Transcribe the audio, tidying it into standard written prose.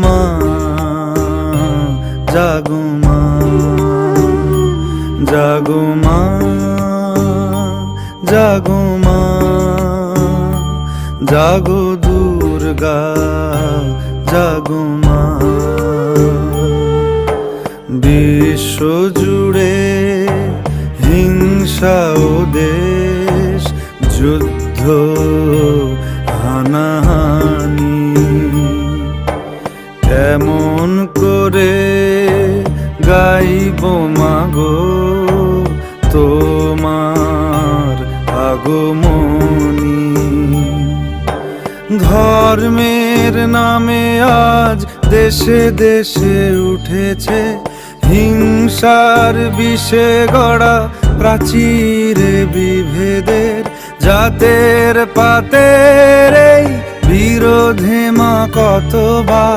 মা জাগো মা, জাগো মা, জাগো মা, জাগো দুর্গা, জাগো মা। বিশ্ব জুড়ে হিংসা ও দেশ, যুদ্ধ হানাহানি, কেমন করে গাইব মাগো তোমার আগমনী। ধর্মের নামে আজ দেশে দেশে উঠেছে হিংসার বিষে গড়া প্রাচীরে বিভেদের, জাতের পাতের এই বিরোধে মা কতবার